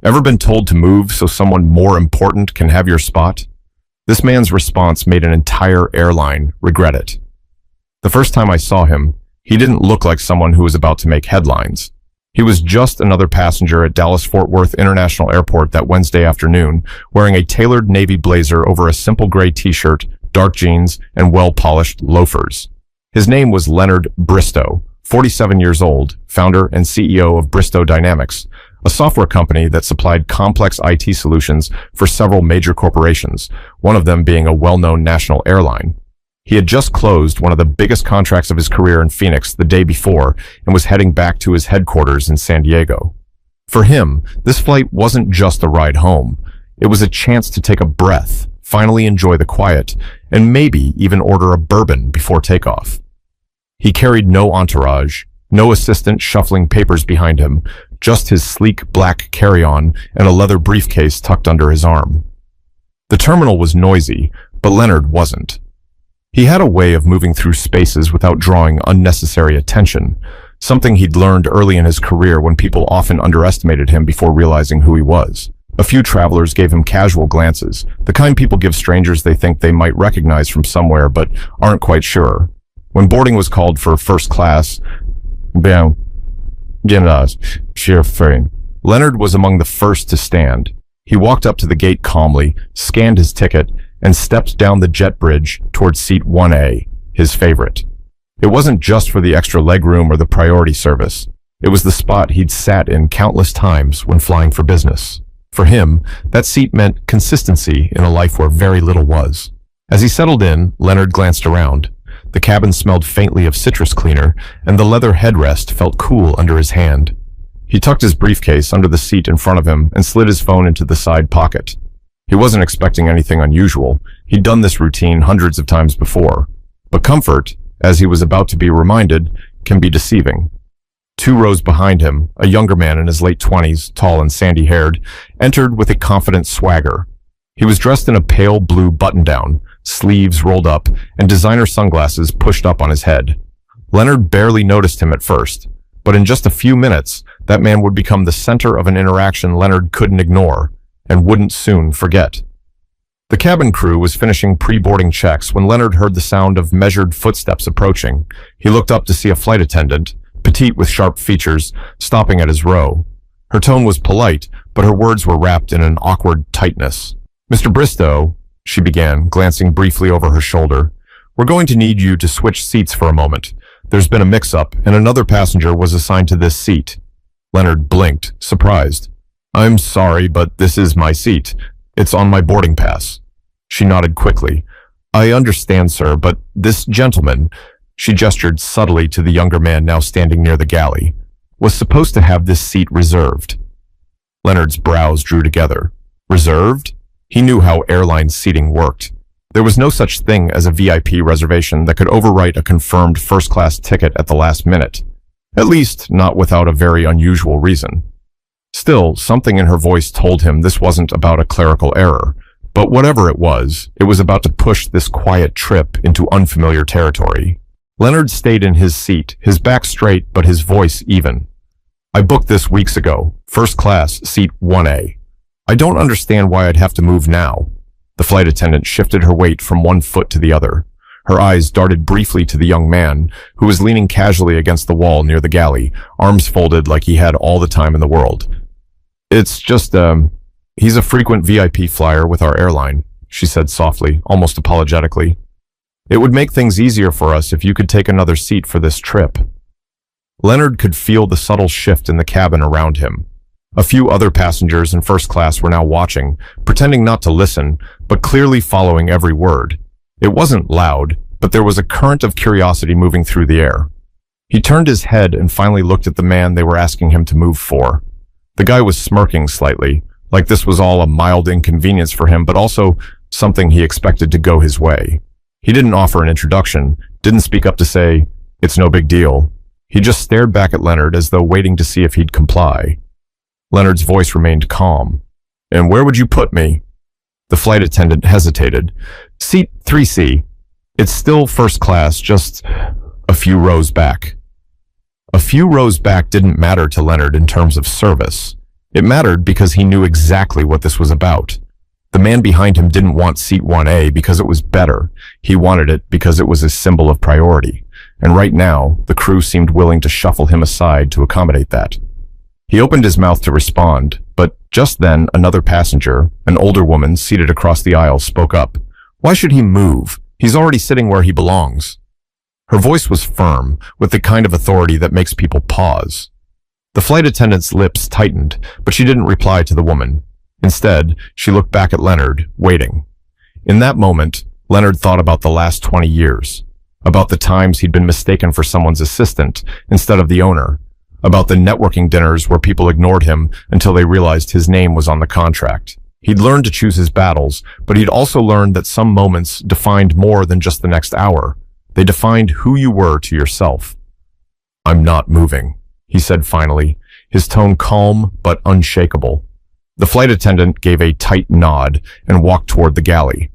Ever been told to move so someone more important can have your spot? This man's response made an entire airline regret it. The first time I saw him, he didn't look like someone who was about to make headlines. He was just another passenger at Dallas-Fort Worth International Airport that Wednesday afternoon, wearing a tailored navy blazer over a simple gray t-shirt, dark jeans, and well-polished loafers. His name was Leonard Bristow, 47 years old, founder and CEO of Bristow Dynamics, a software company that supplied complex IT solutions for several major corporations, one of them being a well-known national airline. He had just closed one of the biggest contracts of his career in Phoenix the day before and was heading back to his headquarters in San Diego. For him, this flight wasn't just a ride home. It was a chance to take a breath, finally enjoy the quiet, and maybe even order a bourbon before takeoff. He carried no entourage, no assistant shuffling papers behind him, just his sleek black carry-on and a leather briefcase tucked under his arm. The terminal was noisy, but Leonard wasn't. He had a way of moving through spaces without drawing unnecessary attention, something he'd learned early in his career when people often underestimated him before realizing who he was. A few travelers gave him casual glances, the kind people give strangers they think they might recognize from somewhere but aren't quite sure. When boarding was called for first class, Leonard was among the first to stand. He walked up to the gate calmly, scanned his ticket, and stepped down the jet bridge towards seat 1A, his favorite. It wasn't just for the extra legroom or the priority service. It was the spot he'd sat in countless times when flying for business. For him, that seat meant consistency in a life where very little was. As he settled in, Leonard glanced around. The cabin smelled faintly of citrus cleaner, and the leather headrest felt cool under his hand. He tucked his briefcase under the seat in front of him and slid his phone into the side pocket. He wasn't expecting anything unusual. He'd done this routine hundreds of times before. But comfort, as he was about to be reminded, can be deceiving. 2 rows behind him, a younger man in his late 20s, tall and sandy-haired, entered with a confident swagger. He was dressed in a pale blue button-down, sleeves rolled up, and designer sunglasses pushed up on his head. Leonard barely noticed him at first, but in just a few minutes, that man would become the center of an interaction Leonard couldn't ignore and wouldn't soon forget. The cabin crew was finishing pre-boarding checks when Leonard heard the sound of measured footsteps approaching. He looked up to see a flight attendant, petite with sharp features, stopping at his row. Her tone was polite, but her words were wrapped in an awkward tightness. "Mr. Bristow," she began, glancing briefly over her shoulder, "we're going to need you to switch seats for a moment. There's been a mix-up, and another passenger was assigned to this seat." Leonard blinked, surprised. "I'm sorry, but this is my seat. It's on my boarding pass." She nodded quickly. "I understand, sir, but this gentleman," she gestured subtly to the younger man now standing near the galley, "was supposed to have this seat reserved." Leonard's brows drew together. Reserved? He knew how airline seating worked. There was no such thing as a VIP reservation that could overwrite a confirmed first-class ticket at the last minute. At least, not without a very unusual reason. Still, something in her voice told him this wasn't about a clerical error. But whatever it was about to push this quiet trip into unfamiliar territory. Leonard stayed in his seat, his back straight but his voice even. "I booked this weeks ago, first class, seat 1A. I don't understand why I'd have to move now." The flight attendant shifted her weight from one foot to the other. Her eyes darted briefly to the young man, who was leaning casually against the wall near the galley, arms folded like he had all the time in the world. "It's just, he's a frequent VIP flyer with our airline," she said softly, almost apologetically. "It would make things easier for us if you could take another seat for this trip." Leonard could feel the subtle shift in the cabin around him. A few other passengers in first class were now watching, pretending not to listen, but clearly following every word. It wasn't loud, but there was a current of curiosity moving through the air. He turned his head and finally looked at the man they were asking him to move for. The guy was smirking slightly, like this was all a mild inconvenience for him, but also something he expected to go his way. He didn't offer an introduction, didn't speak up to say, "It's no big deal." He just stared back at Leonard as though waiting to see if he'd comply. Leonard's voice remained calm. "And where would you put me?" The flight attendant hesitated. "Seat 3C. It's still first class, just a few rows back." A few rows back didn't matter to Leonard in terms of service. It mattered because he knew exactly what this was about. The man behind him didn't want seat 1A because it was better. He wanted it because it was a symbol of priority. And right now, the crew seemed willing to shuffle him aside to accommodate that. He opened his mouth to respond, but just then another passenger, an older woman seated across the aisle, spoke up. Why should he move? He's already sitting where he belongs. Her voice was firm, with the kind of authority that makes people pause. The flight attendant's lips tightened, but she didn't reply to the woman. Instead, she looked back at Leonard, waiting. In that moment, Leonard thought about the last 20 years, about the times he'd been mistaken for someone's assistant instead of the owner, about the networking dinners where people ignored him until they realized his name was on the contract. He'd learned to choose his battles, but he'd also learned that some moments defined more than just the next hour. They defined who you were to yourself. I'm not moving, he said finally, his tone calm but unshakable. The flight attendant gave a tight nod and walked toward the galley.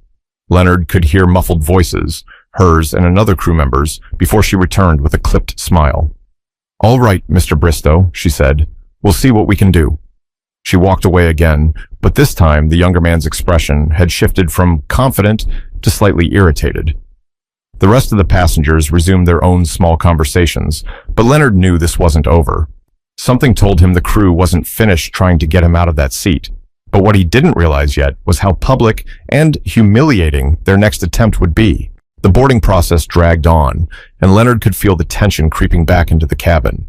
Leonard could hear muffled voices, hers and another crew member's, before she returned with a clipped smile. All right, Mr. Bristow, she said. We'll see what we can do. She walked away again, but this time the younger man's expression had shifted from confident to slightly irritated. The rest of the passengers resumed their own small conversations, but Leonard knew this wasn't over. Something told him the crew wasn't finished trying to get him out of that seat. But what he didn't realize yet was how public and humiliating their next attempt would be. The boarding process dragged on, and Leonard could feel the tension creeping back into the cabin.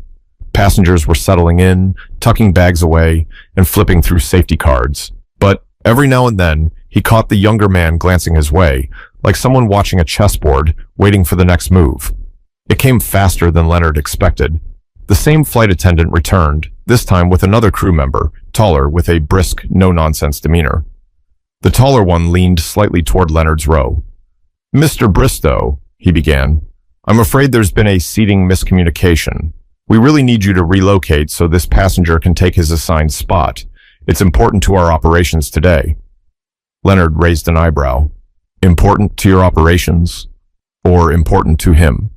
Passengers were settling in, tucking bags away, and flipping through safety cards. But every now and then, he caught the younger man glancing his way, like someone watching a chessboard, waiting for the next move. It came faster than Leonard expected. The same flight attendant returned, this time with another crew member, taller, with a brisk, no-nonsense demeanor. The taller one leaned slightly toward Leonard's row. Mr. Bristow, he began, I'm afraid there's been a seating miscommunication. We really need you to relocate so this passenger can take his assigned spot. It's important to our operations today. Leonard raised an eyebrow. Important to your operations? Or important to him?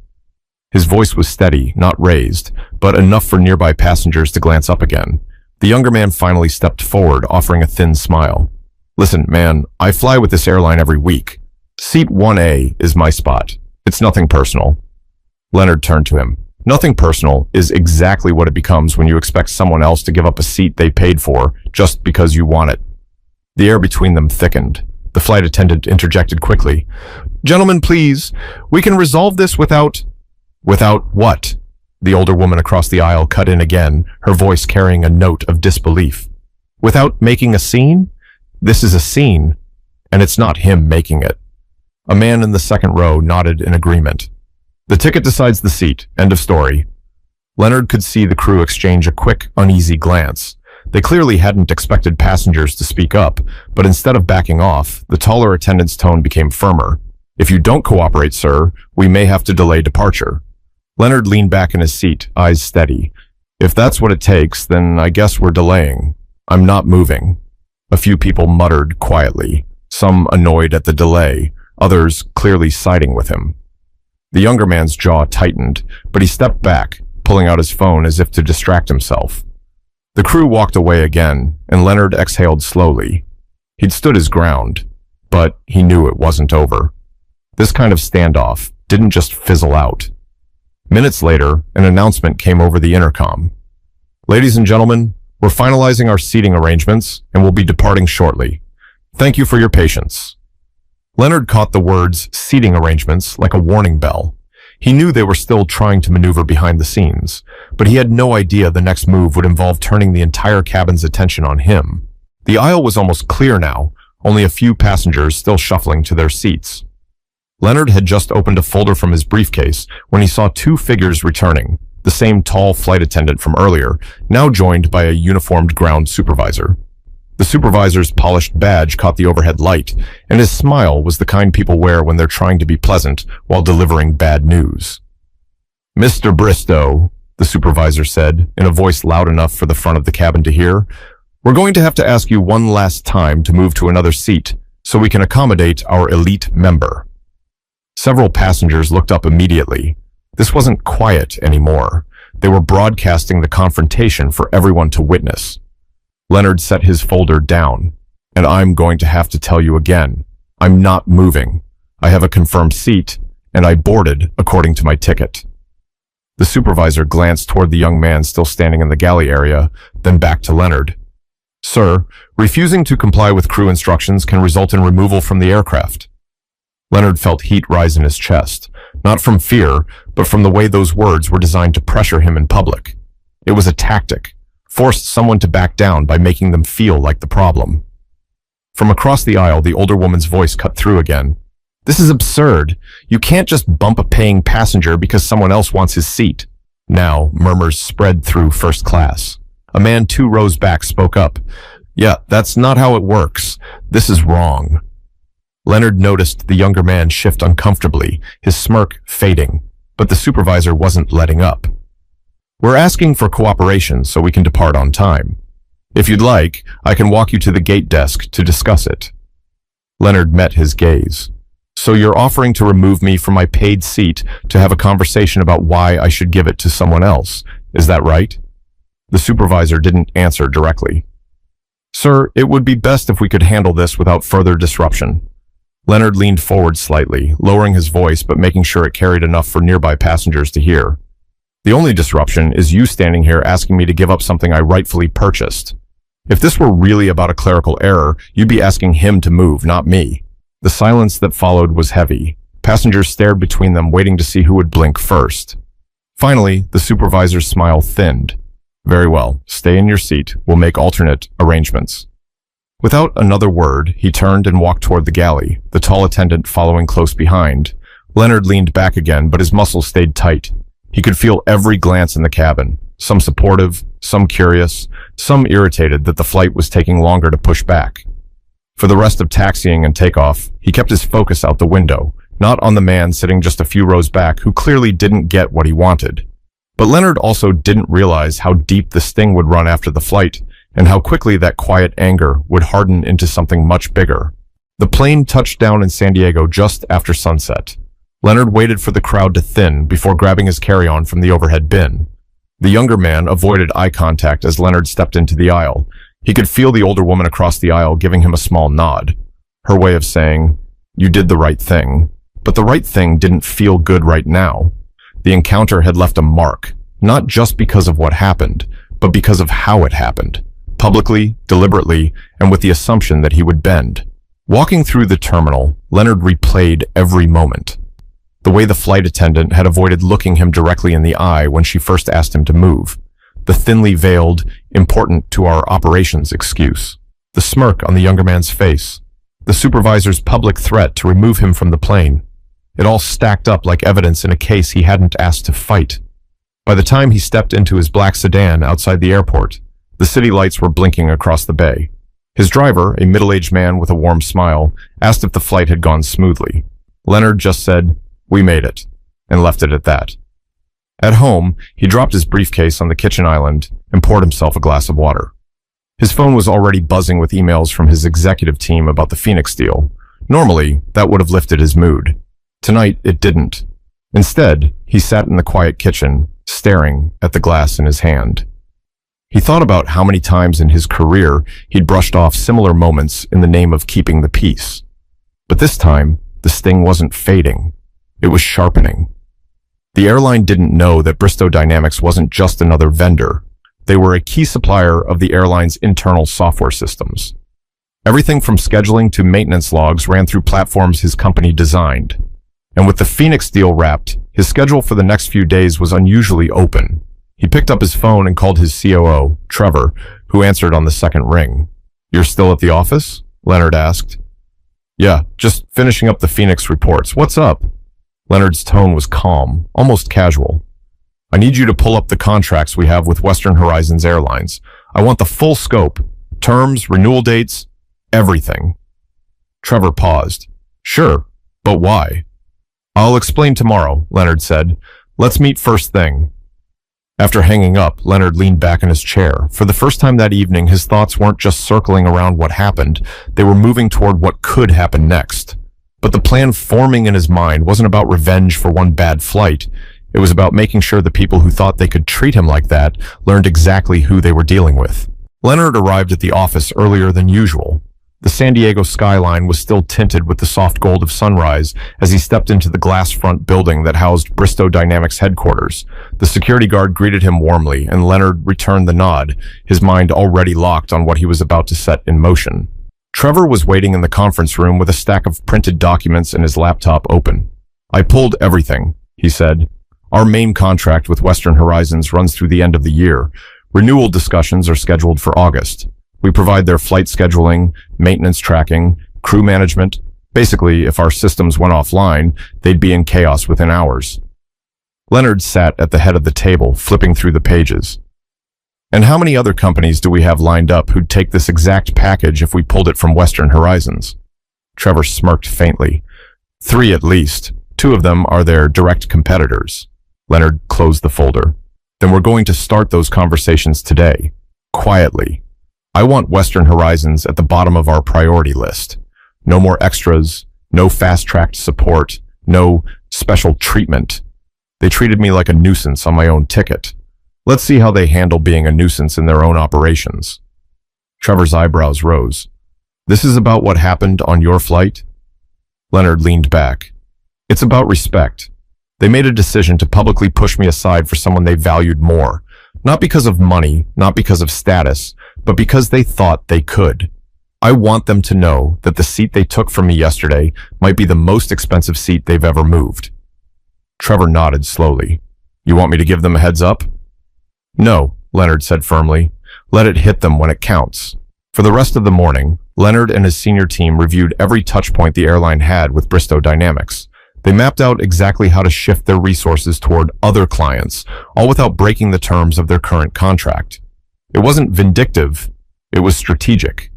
His voice was steady, not raised, but enough for nearby passengers to glance up again. The younger man finally stepped forward, offering a thin smile. Listen, man, I fly with this airline every week. Seat 1A is my spot. It's nothing personal. Leonard turned to him. Nothing personal is exactly what it becomes when you expect someone else to give up a seat they paid for just because you want it. The air between them thickened. The flight attendant interjected quickly. Gentlemen, please, we can resolve this without... Without what? The older woman across the aisle cut in again, her voice carrying a note of disbelief. Without making a scene? This is a scene, and it's not him making it. A man in the second row nodded in agreement. The ticket decides the seat. End of story. Leonard could see the crew exchange a quick, uneasy glance. They clearly hadn't expected passengers to speak up, but instead of backing off, the taller attendant's tone became firmer. If you don't cooperate, sir, we may have to delay departure. Leonard leaned back in his seat, eyes steady. If that's what it takes, then I guess we're delaying. I'm not moving. A few people muttered quietly, some annoyed at the delay, others clearly siding with him. The younger man's jaw tightened, but he stepped back, pulling out his phone as if to distract himself. The crew walked away again, and Leonard exhaled slowly. He'd stood his ground, but he knew it wasn't over. This kind of standoff didn't just fizzle out. Minutes later, an announcement came over the intercom. Ladies and gentlemen, we're finalizing our seating arrangements and will be departing shortly. Thank you for your patience. Leonard caught the words seating arrangements like a warning bell. He knew they were still trying to maneuver behind the scenes, but he had no idea the next move would involve turning the entire cabin's attention on him. The aisle was almost clear now, only a few passengers still shuffling to their seats. Leonard had just opened a folder from his briefcase when he saw two figures returning, the same tall flight attendant from earlier, now joined by a uniformed ground supervisor. The supervisor's polished badge caught the overhead light, and his smile was the kind people wear when they're trying to be pleasant while delivering bad news. Mr. Bristow, the supervisor said, in a voice loud enough for the front of the cabin to hear, we're going to have to ask you one last time to move to another seat so we can accommodate our elite member. Several passengers looked up immediately. This wasn't quiet anymore. They were broadcasting the confrontation for everyone to witness. Leonard set his folder down. And I'm going to have to tell you again. I'm not moving. I have a confirmed seat, and I boarded according to my ticket. The supervisor glanced toward the young man still standing in the galley area, then back to Leonard. Sir, refusing to comply with crew instructions can result in removal from the aircraft. Leonard felt heat rise in his chest, not from fear, but from the way those words were designed to pressure him in public. It was a tactic, forced someone to back down by making them feel like the problem. From across the aisle, the older woman's voice cut through again. This is absurd. You can't just bump a paying passenger because someone else wants his seat. Now, murmurs spread through first class. A man 2 rows back spoke up. Yeah, that's not how it works. This is wrong. Leonard noticed the younger man shift uncomfortably, his smirk fading, but the supervisor wasn't letting up. We're asking for cooperation so we can depart on time. If you'd like, I can walk you to the gate desk to discuss it. Leonard met his gaze. So you're offering to remove me from my paid seat to have a conversation about why I should give it to someone else. Is that right? The supervisor didn't answer directly. Sir, it would be best if we could handle this without further disruption. Leonard leaned forward slightly, lowering his voice but making sure it carried enough for nearby passengers to hear. The only disruption is you standing here asking me to give up something I rightfully purchased. If this were really about a clerical error, you'd be asking him to move, not me. The silence that followed was heavy. Passengers stared between them, waiting to see who would blink first. Finally, the supervisor's smile thinned. Very well, stay in your seat. We'll make alternate arrangements. Without another word, he turned and walked toward the galley, the tall attendant following close behind. Leonard leaned back again, but his muscles stayed tight. He could feel every glance in the cabin, some supportive, some curious, some irritated that the flight was taking longer to push back. For the rest of taxiing and takeoff, he kept his focus out the window, not on the man sitting just a few rows back who clearly didn't get what he wanted. But Leonard also didn't realize how deep the sting would run after the flight, and how quickly that quiet anger would harden into something much bigger. The plane touched down in San Diego just after sunset. Leonard waited for the crowd to thin before grabbing his carry-on from the overhead bin. The younger man avoided eye contact as Leonard stepped into the aisle. He could feel the older woman across the aisle giving him a small nod, her way of saying, "You did the right thing." But the right thing didn't feel good right now. The encounter had left a mark, not just because of what happened, but because of how it happened. Publicly, deliberately, and with the assumption that he would bend. Walking through the terminal, Leonard replayed every moment. The way the flight attendant had avoided looking him directly in the eye when she first asked him to move. The thinly veiled, important to our operations excuse. The smirk on the younger man's face. The supervisor's public threat to remove him from the plane. It all stacked up like evidence in a case he hadn't asked to fight. By the time he stepped into his black sedan outside the airport, the city lights were blinking across the bay. His driver, a middle-aged man with a warm smile, asked if the flight had gone smoothly. Leonard just said, "We made it," and left it at that. At home, he dropped his briefcase on the kitchen island and poured himself a glass of water. His phone was already buzzing with emails from his executive team about the Phoenix deal. Normally, that would have lifted his mood. Tonight, it didn't. Instead, he sat in the quiet kitchen, staring at the glass in his hand. He thought about how many times in his career he'd brushed off similar moments in the name of keeping the peace. But this time, the sting wasn't fading. It was sharpening. The airline didn't know that Bristow Dynamics wasn't just another vendor. They were a key supplier of the airline's internal software systems. Everything from scheduling to maintenance logs ran through platforms his company designed. And with the Phoenix deal wrapped, his schedule for the next few days was unusually open. He picked up his phone and called his COO, Trevor, who answered on the second ring. "You're still at the office?" Leonard asked. "Yeah, just finishing up the Phoenix reports. What's up?" Leonard's tone was calm, almost casual. "I need you to pull up the contracts we have with Western Horizons Airlines. I want the full scope. Terms, renewal dates, everything." Trevor paused. "Sure, but why?" "I'll explain tomorrow," Leonard said. "Let's meet first thing." After hanging up, Leonard leaned back in his chair. For the first time that evening, his thoughts weren't just circling around what happened. They were moving toward what could happen next. But the plan forming in his mind wasn't about revenge for one bad flight. It was about making sure the people who thought they could treat him like that learned exactly who they were dealing with. Leonard arrived at the office earlier than usual. The San Diego skyline was still tinted with the soft gold of sunrise as he stepped into the glass front building that housed Bristow Dynamics headquarters. The security guard greeted him warmly, and Leonard returned the nod, his mind already locked on what he was about to set in motion. Trevor was waiting in the conference room with a stack of printed documents and his laptop open. "I pulled everything," he said. "Our main contract with Western Horizons runs through the end of the year. Renewal discussions are scheduled for August. We provide their flight scheduling, maintenance tracking, crew management. Basically, if our systems went offline, they'd be in chaos within hours." Leonard sat at the head of the table, flipping through the pages. "And how many other companies do we have lined up who'd take this exact package if we pulled it from Western Horizons?" Trevor smirked faintly. "3 at least. 2 of them are their direct competitors." Leonard closed the folder. "Then we're going to start those conversations today. Quietly. I want Western Horizons at the bottom of our priority list. No more extras, no fast-tracked support, no special treatment. They treated me like a nuisance on my own ticket. Let's see how they handle being a nuisance in their own operations." Trevor's eyebrows rose. "This is about what happened on your flight?" Leonard leaned back. "It's about respect. They made a decision to publicly push me aside for someone they valued more. Not because of money, not because of status, but because they thought they could. I want them to know that the seat they took from me yesterday might be the most expensive seat they've ever moved." Trevor nodded slowly. "You want me to give them a heads up?" "No," Leonard said firmly. "Let it hit them when it counts." For the rest of the morning, Leonard and his senior team reviewed every touch point the airline had with Bristow Dynamics. They mapped out exactly how to shift their resources toward other clients, all without breaking the terms of their current contract. It wasn't vindictive, it was strategic.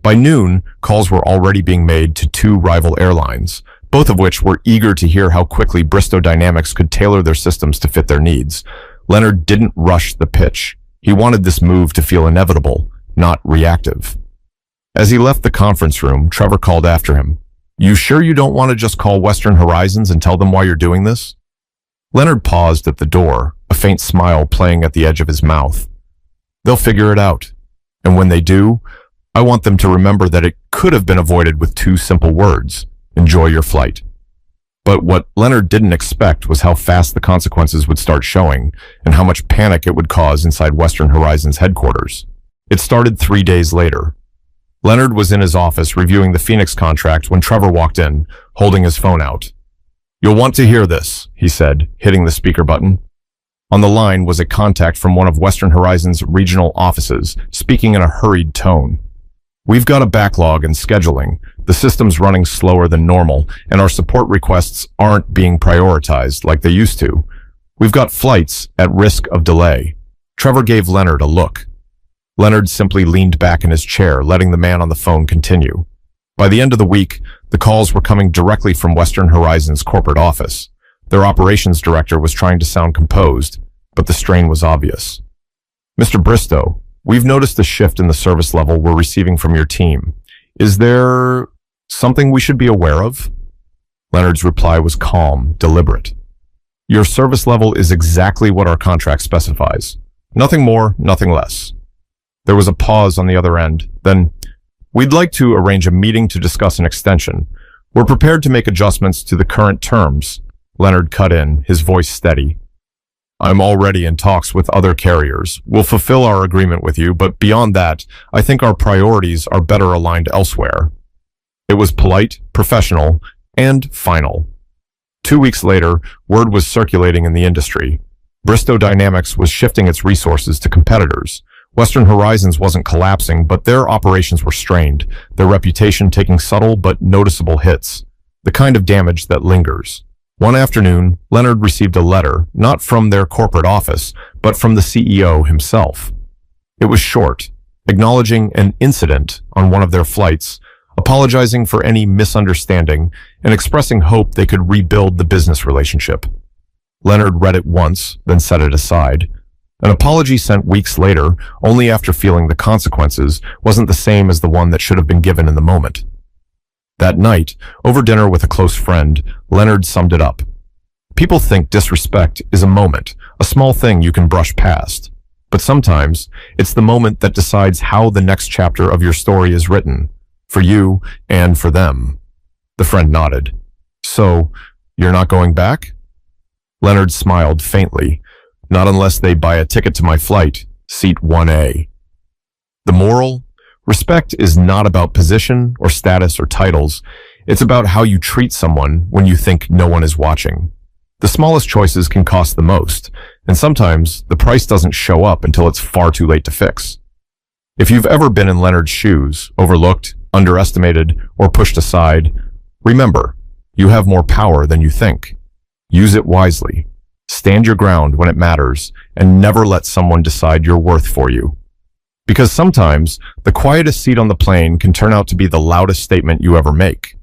By noon, calls were already being made to 2 rival airlines, both of which were eager to hear how quickly Bristow Dynamics could tailor their systems to fit their needs. Leonard didn't rush the pitch. He wanted this move to feel inevitable, not reactive. As he left the conference room, Trevor called after him. "You sure you don't want to just call Western Horizons and tell them why you're doing this?" Leonard paused at the door, a faint smile playing at the edge of his mouth. "They'll figure it out. And when they do, I want them to remember that it could have been avoided with 2 simple words. Enjoy your flight." But what Leonard didn't expect was how fast the consequences would start showing and how much panic it would cause inside Western Horizons headquarters. It started 3 days later. Leonard was in his office reviewing the Phoenix contract when Trevor walked in, holding his phone out. "You'll want to hear this," he said, hitting the speaker button. On the line was a contact from one of Western Horizons' regional offices, speaking in a hurried tone. "We've got a backlog in scheduling. The system's running slower than normal, and our support requests aren't being prioritized like they used to. We've got flights at risk of delay." Trevor gave Leonard a look. Leonard simply leaned back in his chair, letting the man on the phone continue. By the end of the week, the calls were coming directly from Western Horizons' corporate office. Their operations director was trying to sound composed, but the strain was obvious. "Mr. Bristow, we've noticed a shift in the service level we're receiving from your team. Is there something we should be aware of?" Leonard's reply was calm, deliberate. "Your service level is exactly what our contract specifies. Nothing more, nothing less." There was a pause on the other end. Then, "We'd like to arrange a meeting to discuss an extension. We're prepared to make adjustments to the current terms." Leonard cut in, his voice steady. "I'm already in talks with other carriers. We'll fulfill our agreement with you, but beyond that, I think our priorities are better aligned elsewhere." It was polite, professional, and final. 2 weeks later, word was circulating in the industry. Bristow Dynamics was shifting its resources to competitors. Western Horizons wasn't collapsing, but their operations were strained, their reputation taking subtle but noticeable hits, the kind of damage that lingers. One afternoon, Leonard received a letter, not from their corporate office, but from the CEO himself. It was short, acknowledging an incident on one of their flights, apologizing for any misunderstanding, and expressing hope they could rebuild the business relationship. Leonard read it once, then set it aside. An apology sent weeks later, only after feeling the consequences, wasn't the same as the one that should have been given in the moment. That night, over dinner with a close friend, Leonard summed it up. "People think disrespect is a moment, a small thing you can brush past. But sometimes it's the moment that decides how the next chapter of your story is written, for you and for them. The friend nodded. So, you're not going back? Leonard smiled faintly. Not unless they buy a ticket to my flight, seat 1A. The moral? Respect is not about position or status or titles. It's about how you treat someone when you think no one is watching. The smallest choices can cost the most, and sometimes the price doesn't show up until it's far too late to fix. If you've ever been in Leonard's shoes, overlooked, underestimated, or pushed aside, remember, you have more power than you think. Use it wisely. Stand your ground when it matters, and never let someone decide your worth for you. Because sometimes, the quietest seat on the plane can turn out to be the loudest statement you ever make.